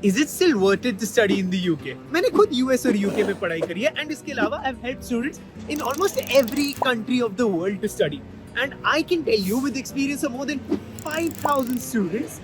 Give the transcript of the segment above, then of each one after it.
Is it still worth it to study in the UK? मैंने खुद US और UK में पढ़ाई करी है and इसके अलावा I've helped students in almost every country of the world to study. And I can tell you with the experience of more than 5,000 students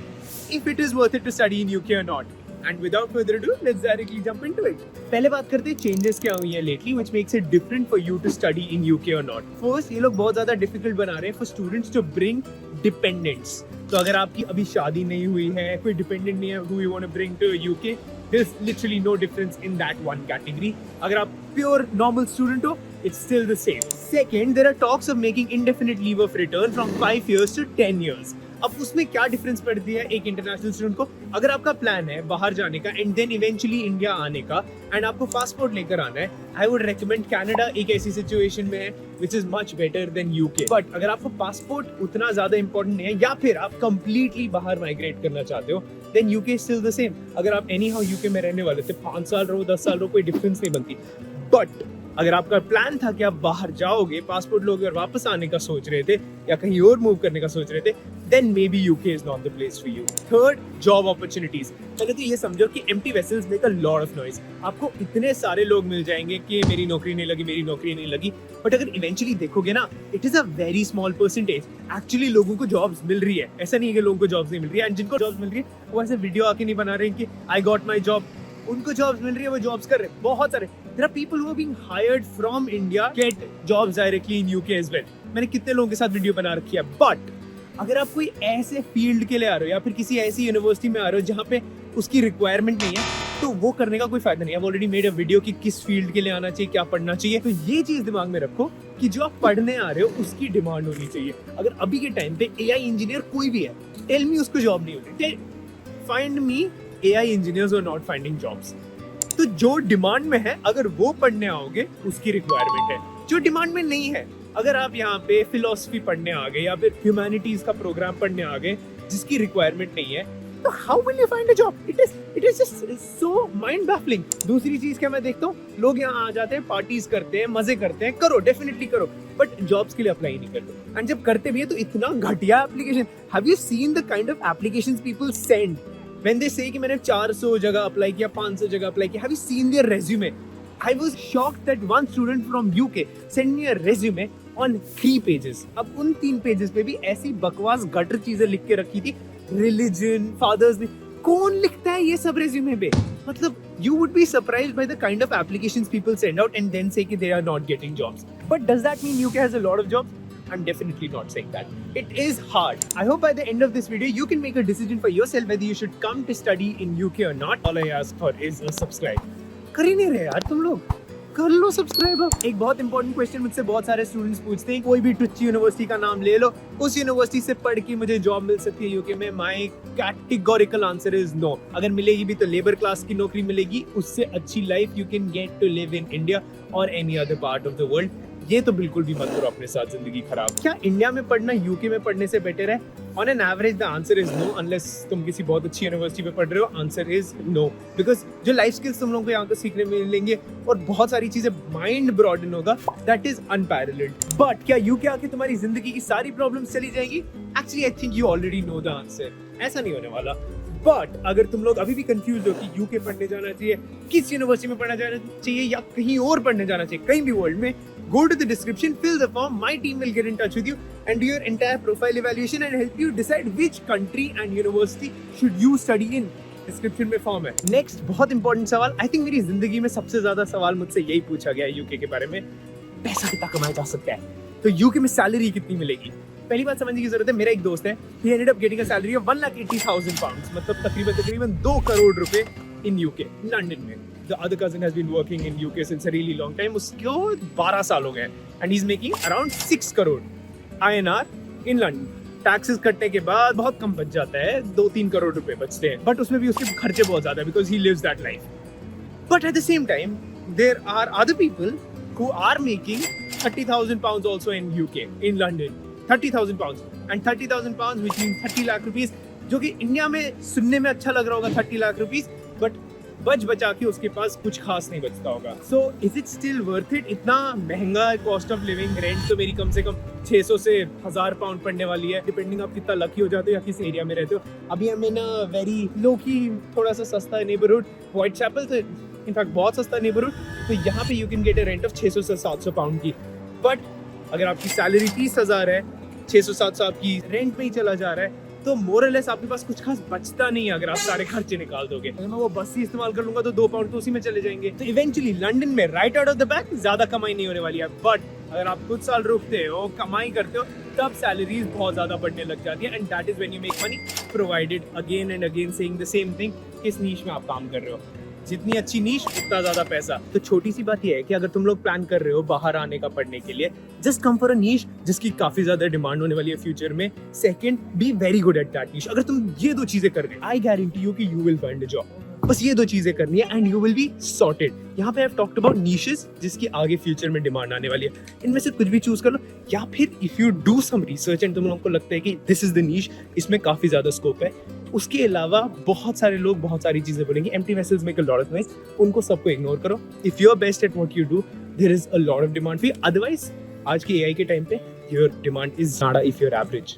if it is worth it to study in UK or not. And without further ado, let's directly jump into it. पहले बात करते हैं changes क्या हुई हैं lately which makes it different for you to study in UK or not. First, ये लोग बहुत ज़्यादा difficult बना रहे हैं for students to bring dependents. तो अगर आपकी अभी शादी नहीं हुई है, कोई डिपेंडेंट नहीं है who you want to bring to UK, there's literally no difference in that one category. अगर आप pure normal student हो, it's still the same. Second, there are talks of making indefinite leave of return from 5 years to 10 years. अब उसमें क्या difference पड़ती है एक international student को? अगर आपका प्लान है बाहर जाने का एंड देन इवेंचुअली इंडिया आने का एंड आपको पासपोर्ट लेकर आना है, आई वुड रेकमेंड कनाडा एक ऐसी सिचुएशन में है which is much better than UK. But अगर आपको पासपोर्ट उतना ज्यादा इंपॉर्टेंट नहीं है या फिर आप कंप्लीटली बाहर माइग्रेट करना चाहते हो, then UK is still the same. अगर आप एनी हाउ यूके में रहने वाले थे 5 साल रहो 10 साल रहो, कोई डिफरेंस नहीं बनती. बट अगर आपका प्लान था कि आप बाहर जाओगे, पासपोर्ट लोगे और वापस आने का सोच रहे थे या कहीं और मूव करने का सोच रहे थे, then maybe UK is not the place for you. Third, job opportunities. पहले तो ये समझो कि empty vessels make a lot of noise. आपको इतने सारे लोग मिल जाएंगे कि मेरी नौकरी नहीं लगी. बट अगर इवेंचुअली देखोगे ना, it is a very small percentage. Actually लोगों को jobs मिल रही है. ऐसा नहीं है कि लोगों को jobs नहीं मिल रही है. एंड जिनको jobs मिल रही है वो ऐसे वीडियो आके नहीं बना रहे हैं कि I got my job. उनको जॉब्स मिल रही है, वो जॉब्स कर रहे हैं बहुत सारे. There are people who are being hired from India get jobs directly in UK as well. मैंने कितने लोगों के साथ वीडियो बना रखी है. बट अगर आप कोई ऐसे फील्ड के लिए आ रहे हो या फिर किसी ऐसी यूनिवर्सिटी में आ रहे हो जहाँ पे उसकी रिक्वायरमेंट नहीं है, तो वो करने का कोई फायदा नहीं. I've already made a video कि किस फील्ड के लिए आना चाहिए, क्या पढ़ना चाहिए. तो ये चीज दिमाग में रखो कि जो आप पढ़ने आ रहे हो उसकी डिमांड होनी चाहिए. अगर अभी के टाइम पे AI इंजीनियर कोई भी है, टेल मी उसको जॉब नहीं होती. Find me AI engineers are not finding jobs. तो जो डिमांड में है अगर वो पढ़ने आओगे उसकी रिक्वायरमेंट है. जो डिमांड में नहीं है, अगर आप यहाँ पे फिलोसफी पढ़ने आ गए या फिर ह्यूमैनिटीज का प्रोग्राम पढ़ने आ गए जिसकी रिक्वायरमेंट नहीं है, तो how will you find a job? It is just so mind baffling. दूसरी चीज क्या मैं देखता हूँ, लोग यहाँ आ जाते हैं, पार्टीज करते हैं, मजे करते हैं. करो, डेफिनेटली करो, बट जॉब्स के लिए अप्लाई नहीं करते. एंड जब करते भी है तो इतना घटिया application. Have you seen the kind of applications people send when they say कि मैंने 400 जगह अप्लाई किया, 500 जगह अप्लाई किया? Have you seen their resume? I was shocked that one student from UK sent me a resume on 3 pages. अब उन 3 pages पे भी ऐसी बकवास गटर चीजें लिख के रखी थी. Religion, fathers, कौन लिखता है ये सब resume पे? मतलब you would be surprised by the kind of applications people send out and then say कि they are not getting jobs. But does that mean UK has a lot of jobs? I'm definitely not saying that. It is hard. I hope by the end of this video you can make a decision for yourself whether you should come to study in UK or not. All I ask for is a subscribe. कर ही नहीं रहे यार तुम लोग, कर लो subscribe. एक बहुत important question मुझसे बहुत सारे स्टूडेंट्स पूछते हैं, कोई भी टुच्ची यूनिवर्सिटी का नाम ले लो, उस यूनिवर्सिटी से पढ़ के मुझे जॉब मिल सकती है यूके में? My categorical answer is no. अगर मिलेगी भी तो लेबर क्लास की नौकरी मिलेगी, उससे अच्छी life you can get to live in India और any other part of the world. ये तो बिल्कुल भी मत करो अपने साथ जिंदगी खराब. क्या इंडिया में पढ़ना यूके में पढ़ने से बेटर है? On an average the answer is no, unless तुम किसी बहुत अच्छी यूनिवर्सिटी में पढ़ रहे हो. आंसर इज नो, बिकॉज जो लाइफ स्किल्स तुम लोगों को यहाँ पे सीखने मिलेंगे और बहुत सारी चीजें, माइंड ब्रॉडन होगा, दैट इज अनपैरेलल्ड. बट क्या यूके आके तुम्हारी जिंदगी की सारी प्रॉब्लम्स चली जाएगी? Actually I think you already know the answer. ऐसा नहीं होने वाला. बट अगर तुम लोग अभी भी कंफ्यूज हो कि यूके पढ़ने जाना चाहिए, किस यूनिवर्सिटी में पढ़ना जाना चाहिए या कहीं और पढ़ने जाना चाहिए, कहीं भी वर्ल्ड में, go to the description, fill the form. My team will get in touch with you and do your entire profile evaluation and help you decide which country and university should you study in. Description में form है. Next बहुत important सवाल, I think मेरी जिंदगी में सबसे ज्यादा सवाल मुझसे यही पूछा गया है यूके के बारे में, पैसा कितना कमाया जा सकता है? तो यूके में सैलरी कितनी मिलेगी? पहली बात समझने की जरूरत है. मेरा एक दोस्त है, he ended up getting a salary of 1,80,000 pounds, मतलब तकरीबन 2 करोड़ रुपए in UK, लंदन में. The other cousin has been working in UK since a really long time. उसको 12 साल हो गए and he's making around 6 crore INR in London. Taxes कटने के बाद बहुत कम बच जाता है, 2-3 करोड़ रुपए बचते हैं, बट उसमें भी उसके खर्चे बहुत ज्यादा है because he lives that life. But at the same time, there are other people who are making 30,000 pounds also in UK, in London. 30,000 pounds. And 30,000 pounds which means 30 lakh rupees, जो कि इंडिया में सुनने में अच्छा लग रहा होगा 30 लाख रुपीस, बट बच बचा के उसके पास कुछ खास नहीं बचता होगा. So is it still worth it? इतना महंगा कॉस्ट ऑफ लिविंग, रेंट तो मेरी कम से कम 600 से 1000 पाउंड पड़ने वाली है, डिपेंडिंग आप कितना लकी हो जाते हो या किस एरिया में रहते हो। अभी हम इन वेरी लो की थोड़ा सा सस्ता नेबरहुड व्हाइट चैपल, तो इनफैक्ट बहुत सस्ता नेबरहुड, तो यहाँ पे you can get a rent of 600 से 700 पाउंड की। बट अगर आपकी सैलरी 30,000 है, 600-700 आपकी रेंट में ही चला जा रहा है, तो मोरलेस आपके पास कुछ खास बचता नहीं है अगर आप सारे खर्चे निकाल दोगे। अगर मैं वो बस ही इस्तेमाल कर लूंगा तो 2 पाउंड तो उसी में चले जाएंगे। तो इवेंचुअली लंदन में right out of the back ज्यादा कमाई नहीं होने वाली है, बट अगर आप कुछ साल रुकते हो, कमाई करते हो, तब सैलरीज बहुत ज्यादा बढ़ने लग जाती है, and that is when you make money, provided again and again saying the same thing, किस नीश में आप काम कर रहे हो। जितनी अच्छी नीश उतना ज्यादा पैसा। तो छोटी सी बात यह है कि अगर तुम लोग प्लान कर रहे हो बाहर आने का पढ़ने के लिए, जस्ट कम फॉर अ नीश जिसकी काफी ज्यादा डिमांड होने वाली है फ्यूचर में। Second, be very good at that niche. अगर तुम ये 2 चीजें कर रहे हो, आई गारंटी यू कि you will find a job. बस ये 2 चीजें करनी है and you will be sorted. यहाँ पे I have talked about niches जिसकी आगे फ्यूचर में डिमांड आने वाली है, इनमें से कुछ भी चूज कर लो, या फिर if you do some research and तुम लोगों को लगता है कि दिस इज द नीश, इसमें काफी ज्यादा स्कोप है, उसके अलावा बहुत सारे लोग बहुत सारी चीजें बोलेंगे, empty vessels make a lot of noise, उनको सबको इग्नोर करो। If you are best at what you do, there is a lot of demand for you. Otherwise आज की एआई के टाइम पे योर डिमांड इज ज़्यादा इफ यू आर एवरेज।